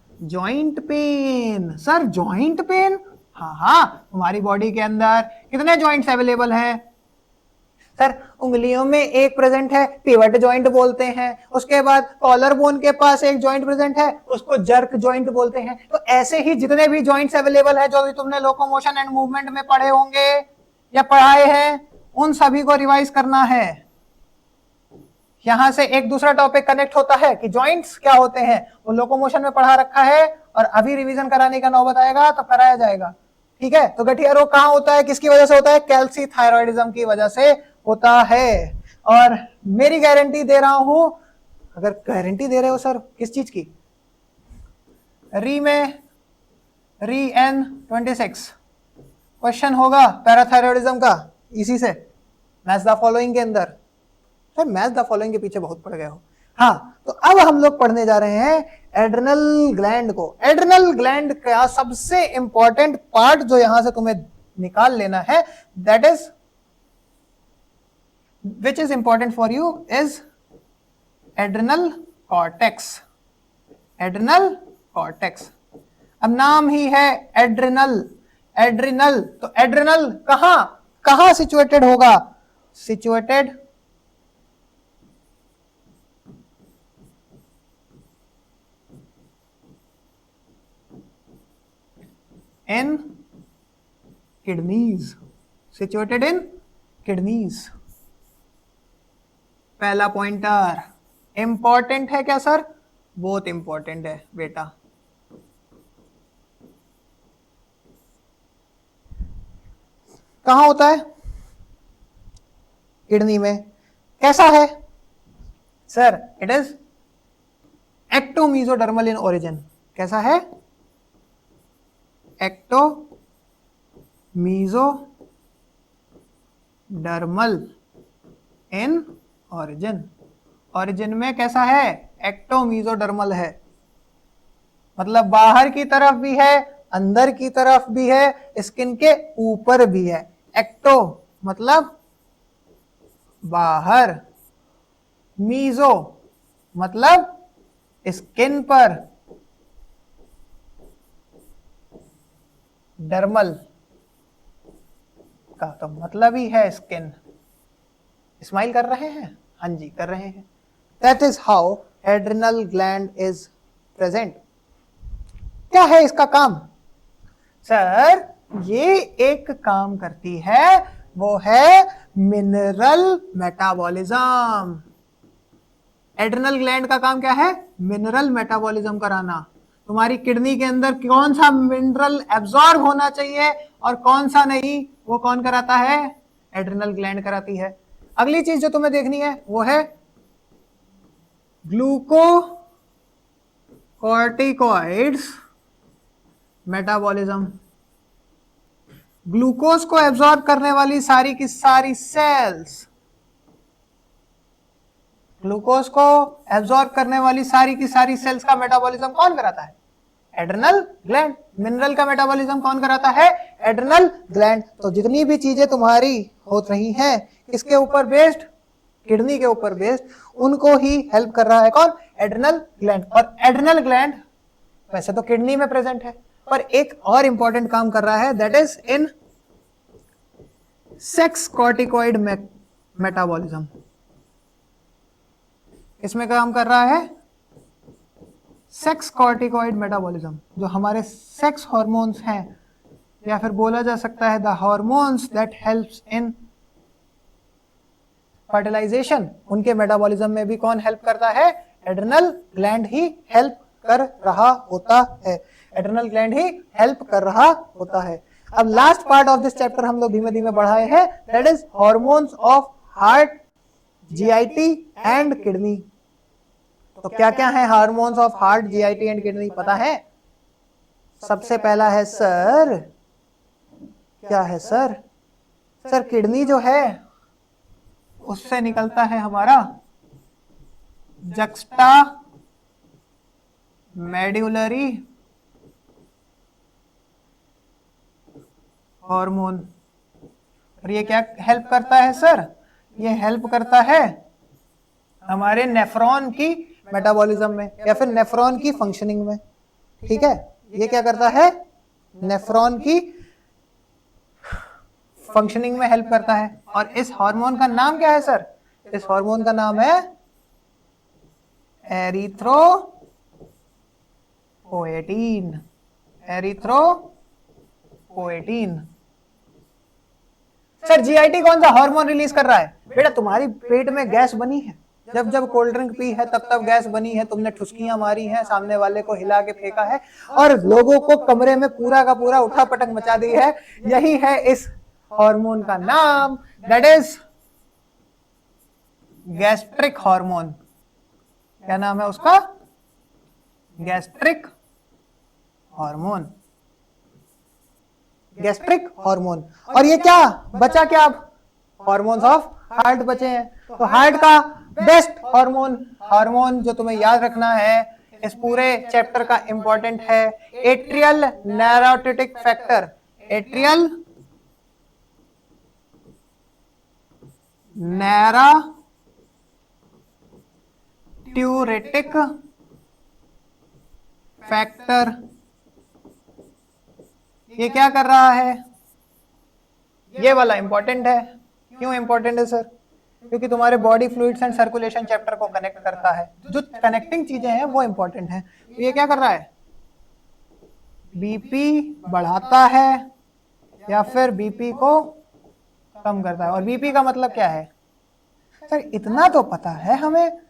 joint pain. Sir joint pain, हाँ, तुम्हारी बॉडी के अंदर कितने जॉइंट्स अवेलेबल हैं सर, उंगलियों में एक प्रेजेंट है, पिवट जॉइंट बोलते हैं। उसके बाद कॉलर बोन के पास एक जॉइंट प्रेजेंट है, उसको जर्क जॉइंट बोलते हैं। तो ऐसे ही जितने भी जॉइंट्स अवेलेबल है जो भी तुमने लोकोमोशन एंड मूवमेंट में पढ़े होंगे या पढ़ाए हैं, उन सभी को रिवाइज करना है। यहां से एक दूसरा टॉपिक कनेक्ट होता है कि जॉइंट्स क्या होते हैं, वो लोकोमोशन में पढ़ा रखा है और अभी रिवीजन कराने का नौबत आएगा तो कराया जाएगा। ठीक है, तो गठिया रोग कहां होता है, किसकी वजह से होता है, कैल्सीथायरॉयडिज्म की वजह से होता है। और मेरी गारंटी दे रहा हूं, अगर गारंटी दे रहे हो सर किस चीज की, री में री N26 क्वेश्चन होगा पैराथायरॉयडिज्म का, इसी से मैच द फॉलोइंग के अंदर। सर मैच द फॉलोइंग के पीछे बहुत पड़ गए हो। हाँ, तो अब हम लोग पढ़ने जा रहे हैं एड्रिनल ग्लैंड को। एड्रिनल ग्लैंड का सबसे इंपॉर्टेंट पार्ट जो यहां से तुम्हें निकाल लेना है that is which is important for you is adrenal cortex। adrenal cortex, अब नाम ही है एड्रिनल, एड्रिनल, तो एड्रिनल कहां कहां सिचुएटेड होगा, situated in kidneys, situated in kidneys. पहला पॉइंटर इंपॉर्टेंट है क्या सर, बहुत इंपॉर्टेंट है बेटा। कहां होता है, किडनी में। कैसा है sir, it is ectomesodermal in origin. कैसा है, ecto mesodermal in origin. Origin में कैसा है? एक्टोमीजोडर्मल है, मतलब बाहर की तरफ भी है, अंदर की तरफ भी है, स्किन के ऊपर भी है। एक्टो मतलब बाहर, मीजो मतलब स्किन पर, डर्मल का तो मतलब ही है स्किन। स्माइल कर रहे हैं? हाँ जी कर रहे हैं। That is how adrenal gland is present. क्या है इसका काम? सर ये एक काम करती है, वो है मिनरल मेटाबॉलिज्म। एड्रिनल ग्लैंड का काम क्या है? मिनरल मेटाबॉलिज्म कराना। तुम्हारी किडनी के अंदर कौन सा मिनरल एब्जॉर्ब होना चाहिए और कौन सा नहीं, वो कौन कराता है? एड्रिनल ग्लैंड कराती है। अगली चीज जो तुम्हें देखनी है वो है ग्लूकोकॉर्टिकॉइड्स मेटाबॉलिज्म। ग्लूकोज को एब्जॉर्ब करने वाली सारी की सारी सेल्स, ग्लूकोज को एब्जॉर्ब करने वाली सारी की सारी सेल्स का मेटाबॉलिज्म कौन कराता है? Adrenal gland. मिनरल का मेटाबॉलिज्म कौन कराता है? Adrenal gland. तो जितनी भी चीजें तुम्हारी हो रही हैं किसके ऊपर बेस्ड? किडनी के ऊपर बेस्ड, उनको ही हेल्प कर रहा है कौन? Adrenal gland. और एड्रिनल ग्लैंड वैसे तो किडनी में प्रेजेंट है, पर एक और इंपॉर्टेंट काम कर रहा है, that is in sex corticoid metabolism. इसमें काम कर रहा है सेक्स कॉर्टिकॉइड मेटाबॉलिज्म। जो हमारे सेक्स हार्मोन्स हैं, या फिर बोला जा सकता है the hormones that helps in fertilisation, उनके मेटाबॉलिज्म में भी कौन हेल्प करता है? एड्रिनल ग्लैंड ही हेल्प कर रहा होता है। एड्रिनल ग्लैंड ही हेल्प कर रहा होता है। अब last part of this chapter हम लोग धीमे धीमे बढ़ाए हैं, that is hormones of heart, GIT and kidney. तो क्या क्या है hormones of heart, GIT and kidney, पता है? सबसे पहला है सर, क्या है सर? सर किडनी जो है उससे निकलता है हमारा जक्स्टा मेड्यूलरी हार्मोन। और ये क्या हेल्प करता है सर? ये हेल्प करता है हमारे नेफ्रॉन की मेटाबॉलिज्म में, या फिर नेफ्रॉन की फंक्शनिंग में। ठीक है, ये क्या करता है? नेफ्रॉन की फंक्शनिंग में हेल्प करता है। और इस हार्मोन का नाम क्या है सर? इस हार्मोन का नाम है एरिथ्रोपोएटिन। एरिथ्रोपोएटिन। सर जीआईटी कौन सा हार्मोन रिलीज कर रहा है? बेटा तुम्हारी पेट में गैस बनी है, जब जब कोल्ड ड्रिंक पी है तब तब गैस बनी है, तुमने ठुसकियां मारी हैं, सामने वाले को हिला के फेंका है और लोगों को कमरे में पूरा का पूरा उठापटक मचा दी है। यही है इस हार्मोन का नाम, दैट इज गैस्ट्रिक हार्मोन। क्या नाम है उसका? Gastric hormone. Gastric hormone. और ये क्या बचा? क्या अब हार्मोन्स ऑफ हार्ट बचे हैं। तो हार्ट का बेस्ट हार्मोन जो तुम्हें याद रखना है, इस पूरे चैप्टर का इंपॉर्टेंट है, atrial natriuretic factor. Atrial natriuretic factor. ये क्या कर रहा है? ये वाला इंपॉर्टेंट है। क्यों इंपॉर्टेंट है सर? क्योंकि तुम्हारे body fluids and circulation chapter को कनेक्ट करता है। जो कनेक्टिंग चीजें हैं वो इंपॉर्टेंट है। तो ये क्या कर रहा है? बीपी बढ़ाता है या फिर बीपी को कम करता है। और बीपी का मतलब क्या है? सर इतना तो पता है हमें,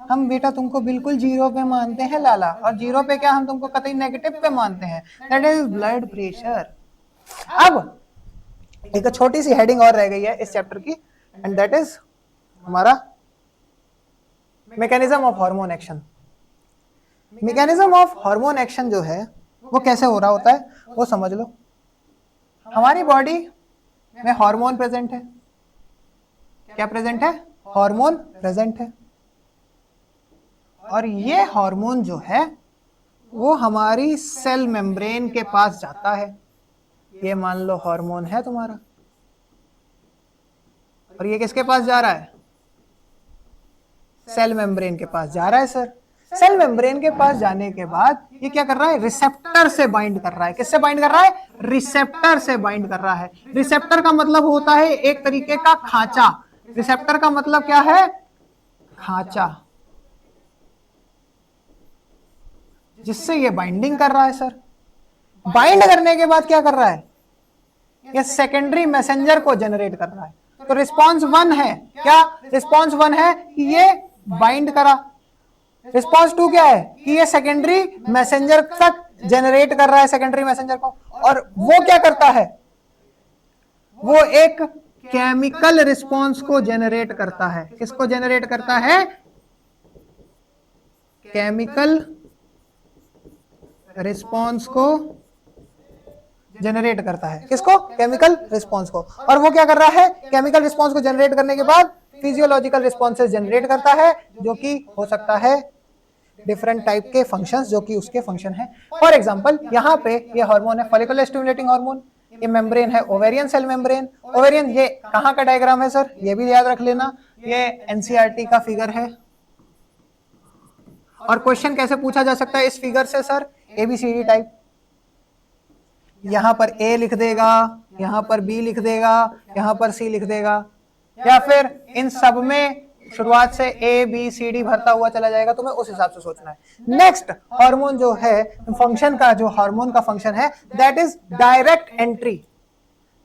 हम बेटा तुमको बिल्कुल जीरो पे मानते हैं लाला, और जीरो पे क्या हम तुमको कतई नेगेटिव पे मानते हैं, दैट इज ब्लड प्रेशर। अब एक छोटी सी हेडिंग और रह गई है इस चैप्टर की, एंड दैट इज हमारा mechanism of hormone action. Mechanism of hormone action जो है वो कैसे हो रहा होता है वो समझ लो। हमारी बॉडी में हार्मोन प्रेजेंट है। क्या प्रेजेंट है? हार्मोन प्रेजेंट है। और ये हार्मोन जो है वो हमारी सेल मेम्ब्रेन के पास जाता है। ये मान लो हार्मोन है तुम्हारा, और ये किसके पास जा रहा है? सेल मेम्ब्रेन के पास जा रहा है सर। सेल मेम्ब्रेन के पास जाने के बाद ये क्या कर रहा है? रिसेप्टर से बाइंड कर रहा है। किससे बाइंड कर रहा है? रिसेप्टर से बाइंड कर रहा है। रिसेप्टर का मतलब होता है एक तरीके का खांचा। रिसेप्टर का मतलब क्या है? खांचा, जिससे ये बाइंडिंग कर रहा है सर। बाइंड करने के बाद क्या कर रहा है? ये सेकेंडरी मैसेंजर को जनरेट कर रहा है। तो रिस्पॉन्स 1 है क्या? रिस्पॉन्स 1 है कि ये बाइंड करा। रिस्पॉन्स 2 क्या है? कि ये सेकेंडरी मैसेंजर तक जनरेट कर रहा है, सेकेंडरी मैसेंजर को। और वो क्या करता है? वो एक केमिकल रिस्पॉन्स को जनरेट करता है। किसको जनरेट करता है? केमिकल रिस्पॉन्स को जनरेट करता है। किसको? केमिकल रिस्पॉन्स को। और वो क्या कर रहा है? केमिकल रिस्पॉन्स को जनरेट करने के बाद फिजियोलॉजिकल रिस्पॉन्सेस जनरेट करता है, जो कि हो सकता है डिफरेंट टाइप के फंक्शंस, जो कि उसके फंक्शन है। फॉर एग्जांपल यहाँ पे ये हार्मोन है फॉलिकुलर स्टिमुलेटिंग हार्मोन। ये मेम्ब्रेन है ओवेरियन सेल मेम्ब्रेन। ओवेरियन ये कहाँ का डायग्राम है सर? ये भी याद रख लेना, ये एनसीईआरटी का फिगर है। और क्वेश्चन कैसे पूछा जा सकता है इस फिगर से सर? ABCD type. यहां पर ए लिख देगा, यहां पर बी लिख देगा, यहां पर सी लिख देगा, या फिर इन सब में शुरुआत से ए बी सी डी भरता हुआ चला जाएगा। तुम्हें उस हिसाब से सोचना है। नेक्स्ट हार्मोन जो है, फंक्शन का जो हार्मोन का फंक्शन है, that is direct entry.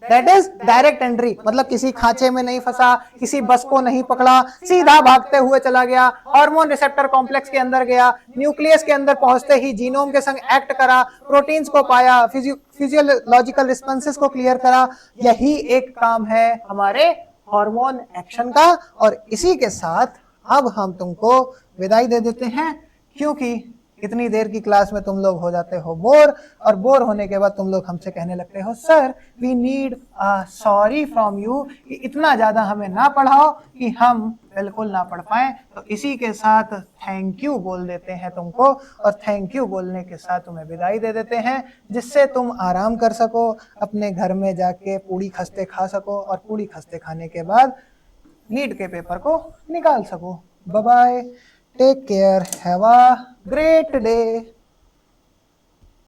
That is direct entry, मतलब किसी खांचे में नहीं फंसा, किसी बस को नहीं पकड़ा, सीधा भागते हुए चला गया, हार्मोन रिसेप्टर कॉम्प्लेक्स के अंदर गया, न्यूक्लियस के अंदर पहुंचते ही जीनोम के संग एक्ट करा, प्रोटीन्स को पाया, फिजियोलॉजिकल रिस्पॉन्सेस को क्लियर करा। यही एक काम है हमारे हार्मोन एक्शन का। और इसी के साथ अब हम तुमको विदाई दे देते हैं, क्योंकि इतनी देर की क्लास में तुम लोग हो जाते हो बोर, और बोर होने के बाद तुम लोग हमसे कहने लगते हो sir we need sorry from you, कि इतना ज्यादा हमें ना पढ़ाओ कि हम बिल्कुल ना पढ़ पाए। तो इसी के साथ थैंक यू बोल देते हैं तुमको, और थैंक यू बोलने के साथ तुम्हें विदाई दे देते हैं, जिससे तुम आराम कर सको, अपने घर में जाके पूड़ी खस्ते खा सको, और पूड़ी खस्ते खाने के बाद नीट के पेपर को निकाल सको। Bye bye, take care, have a great day.